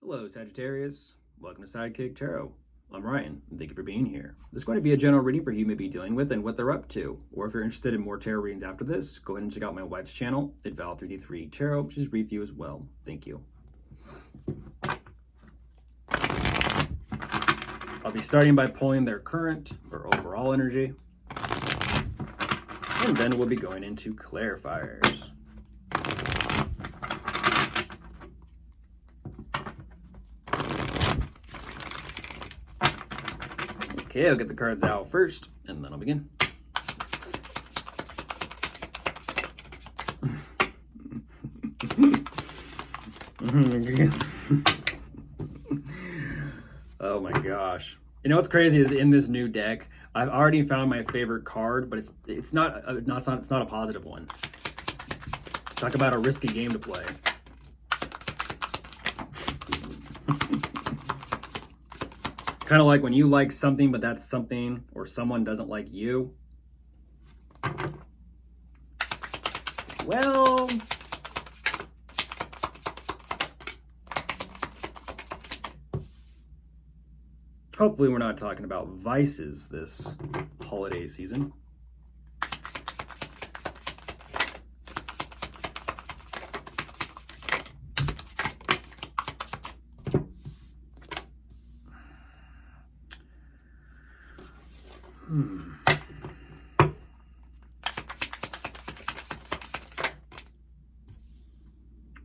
Hello, Sagittarius. Welcome to Sidekick Tarot. I'm Ryan, and thank you for being here. This is going to be a general reading for who you may be dealing with and what they're up to. Or if you're interested in more tarot readings after this, go ahead and check out my wife's channel at Val3D3 Tarot, which is review as well. Thank you. I'll be starting by pulling their current or overall energy, and then we'll be going into clarifiers. Okay, I'll get the cards out first, and then I'll begin. Oh my gosh. You know what's crazy is in this new deck, I've already found my favorite card, but it's not a positive one. Talk about a risky game to play. Kind of like when you like something, but that's something, or someone doesn't like you. Well, hopefully we're not talking about vices this holiday season.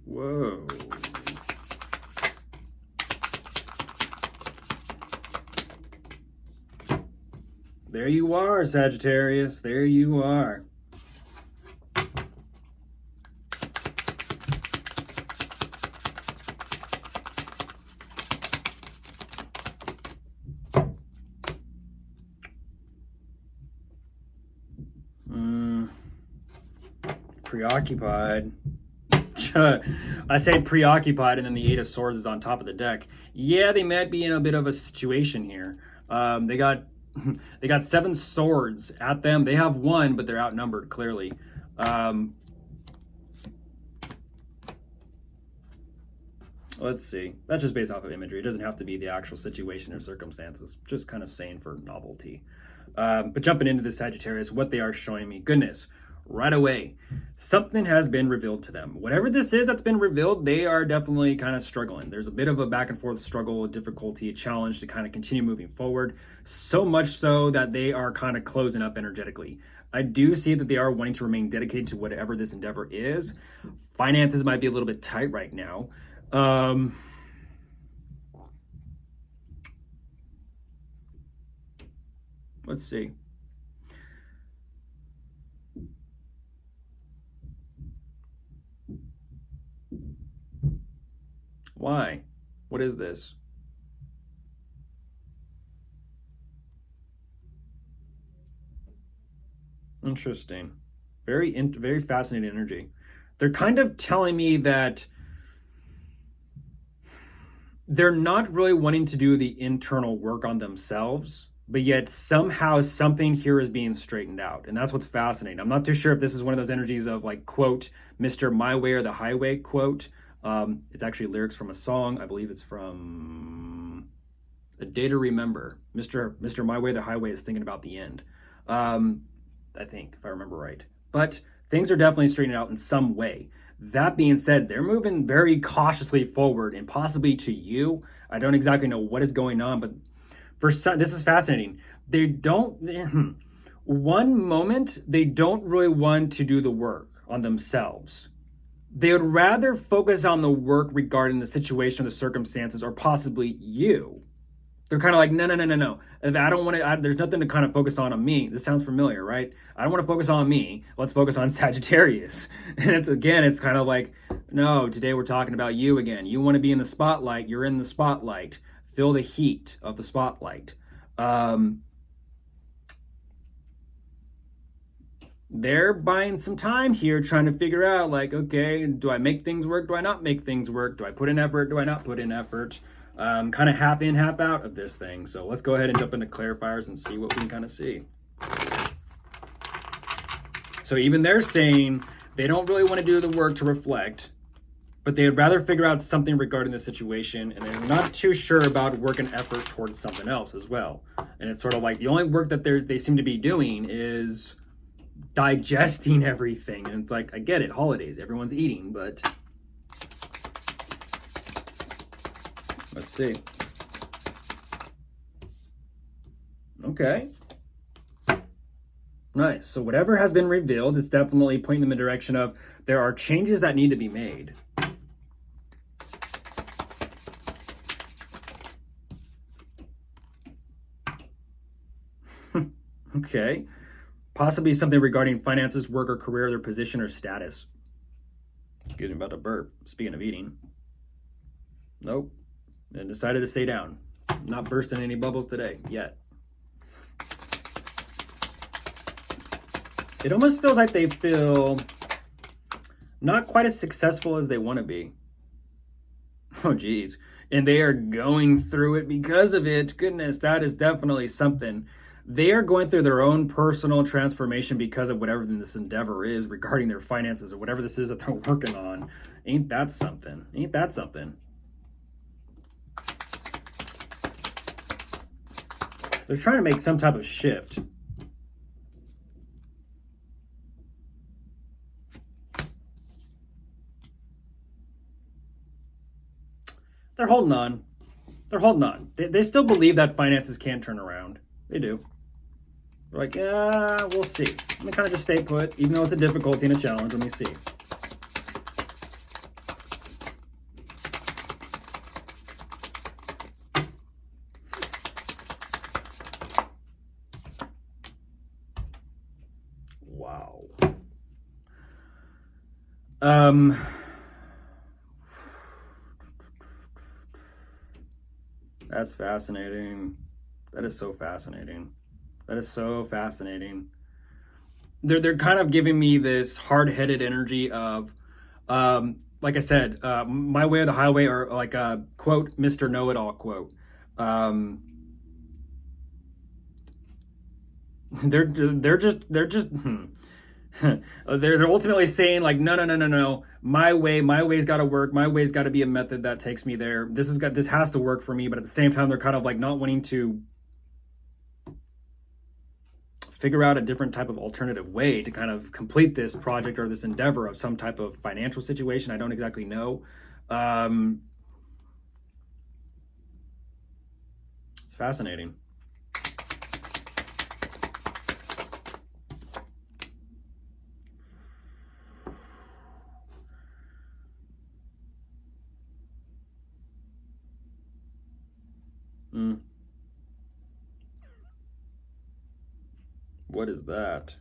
Whoa. There you are, Sagittarius. There you are. Preoccupied. I say preoccupied, and then the Eight of Swords is on top of the deck. Yeah, they might be in a bit of a situation here. They got 7 swords at them. They have 1, but they're outnumbered, clearly. Let's see. That's just based off of imagery. It doesn't have to be the actual situation or circumstances. Just kind of saying for novelty. But jumping into the Sagittarius, what they are showing me. Goodness. Right away, something has been revealed to them. Whatever this is that's been revealed, they are definitely kind of struggling. There's a bit of a back and forth struggle, difficulty, a challenge to kind of continue moving forward. So much so that they are kind of closing up energetically. I do see that they are wanting to remain dedicated to whatever this endeavor is. Finances might be a little bit tight right now. Let's see. Why? What is this? Interesting. Very fascinating energy. They're kind of telling me that they're not really wanting to do the internal work on themselves, but yet somehow something here is being straightened out. And that's what's fascinating. I'm not too sure if this is one of those energies of like, quote, Mr. My Way or the Highway, quote. It's actually lyrics from a song. I believe it's from A Day to Remember. Mr. My Way, the Highway is thinking about the end. I think, if I remember right. But things are definitely straightening out in some way. That being said, they're moving very cautiously forward and possibly to you. I don't exactly know what is going on, but for some, this is fascinating. They don't, one moment, they don't really want to do the work on themselves. They would rather focus on the work regarding the situation or the circumstances or possibly you. They're kind of like, no. If I don't want to, there's nothing to kind of focus on me. This sounds familiar, right? I don't want to focus on me. Let's focus on Sagittarius. And it's kind of like, no, today we're talking about you again. You want to be in the spotlight. You're in the spotlight. Feel the heat of the spotlight. They're buying some time here trying to figure out like, okay, do I make things work? Do I not make things work? Do I put in effort? Do I not put in effort? Kind of half in, half out of this thing. So let's go ahead and jump into clarifiers and see what we can kind of see. So even they're saying they don't really want to do the work to reflect, but they'd rather figure out something regarding the situation, and they're not too sure about work and effort towards something else as well. And it's sort of like the only work that they seem to be doing is digesting everything. And it's like, I get it, holidays, everyone's eating, but let's see. Okay. Nice. So whatever has been revealed is definitely pointing them in the direction of there are changes that need to be made. Okay. Possibly something regarding finances, work or career, their position or status. Excuse me, about to burp. Speaking of eating. Nope. And decided to stay down. Not bursting any bubbles today, yet. It almost feels like they feel not quite as successful as they want to be. Oh, geez. And they are going through it because of it. Goodness, that is definitely something. They are going through their own personal transformation because of whatever this endeavor is regarding their finances or whatever this is that they're working on. Ain't that something? Ain't that something? They're trying to make some type of shift. They're holding on. They're holding on. They still believe that finances can turn around. They do. They're like, yeah, we'll see. Let me kind of just stay put, even though it's a difficulty and a challenge. Let me see. Wow. That's fascinating. That is so fascinating. That is so fascinating. They're kind of giving me this hard-headed energy of, like I said, my way or the highway, or like a quote, Mr. Know-It-All quote. They're just they're ultimately saying like, no, my way's got to work, my way's got to be a method that takes me there. This has to work for me, but at the same time they're kind of like not wanting to figure out a different type of alternative way to kind of complete this project or this endeavor of some type of financial situation. I don't exactly know. It's fascinating. What is that?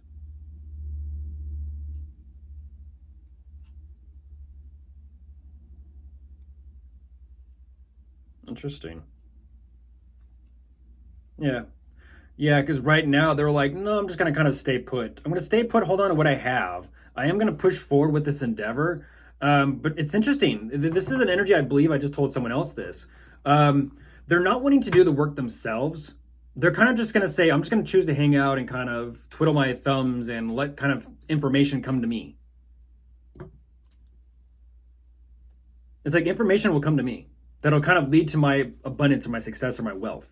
Interesting. Yeah. Yeah, because right now they're like, no, I'm just going to kind of stay put. I'm going to stay put, hold on to what I have. I am going to push forward with this endeavor. But it's interesting. This is an energy, I believe I just told someone else this. They're not wanting to do the work themselves. They're kind of just going to say, I'm just going to choose to hang out and kind of twiddle my thumbs and let kind of information come to me. It's like information will come to me that'll kind of lead to my abundance or my success or my wealth.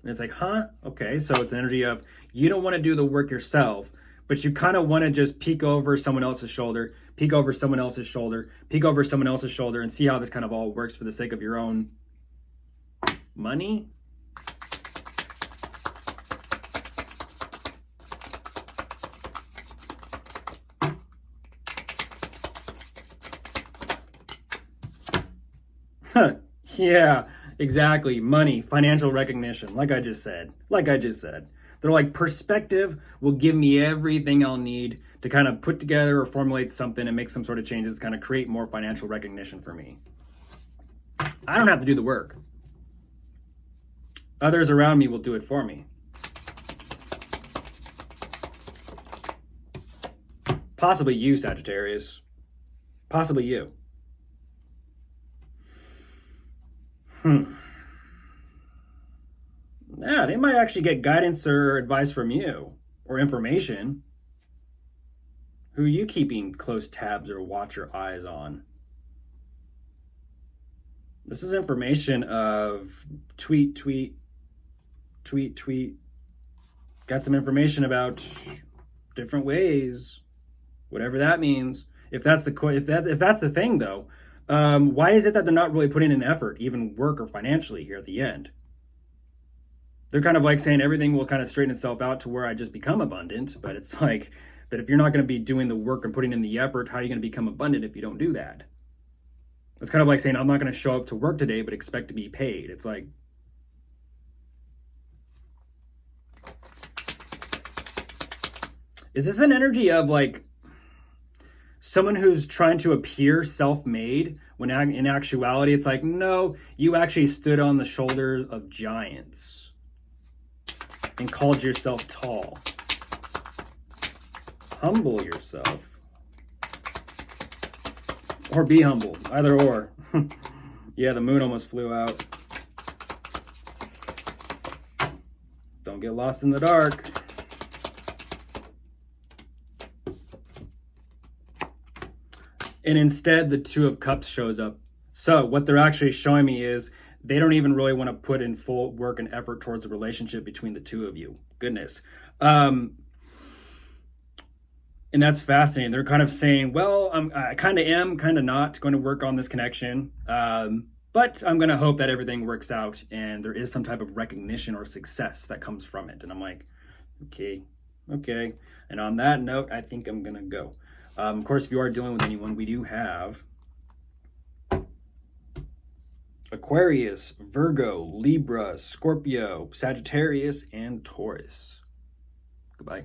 And it's like, huh? Okay, so it's an energy of you don't want to do the work yourself, but you kind of want to just peek over someone else's shoulder, peek over someone else's shoulder, peek over someone else's shoulder, and see how this kind of all works for the sake of your own money. Yeah, exactly. Money, financial recognition, like I just said. They're like, perspective will give me everything I'll need to kind of put together or formulate something and make some sort of changes, kind of create more financial recognition for me. I don't have to do the work. Others around me will do it for me. Possibly you, Sagittarius. Possibly you. Yeah, they might actually get guidance or advice from you, or information. Who are you keeping close tabs or watch your eyes on? This is information of tweet, tweet, tweet, tweet. Got some information about different ways, whatever that means. If that's the thing though, why is it that they're not really putting in effort, even work or financially here at the end? They're kind of like saying everything will kind of straighten itself out to where I just become abundant, but it's like, but if you're not going to be doing the work and putting in the effort, how are you going to become abundant if you don't do that? It's kind of like saying I'm not going to show up to work today but expect to be paid. It's like, is this an energy of like someone who's trying to appear self-made when in actuality it's like, no, you actually stood on the shoulders of giants and called yourself tall? Humble yourself. Or be humble, either or. Yeah, the moon almost flew out. Don't get lost in the dark. And instead, the Two of Cups shows up. So what they're actually showing me is they don't even really want to put in full work and effort towards a relationship between the two of you. Goodness. And that's fascinating. They're kind of saying, well, I kind of am, kind of not going to work on this connection. But I'm going to hope that everything works out and there is some type of recognition or success that comes from it. And I'm like, okay. And on that note, I think I'm going to go. Of course, if you are dealing with anyone, we do have Aquarius, Virgo, Libra, Scorpio, Sagittarius, and Taurus. Goodbye.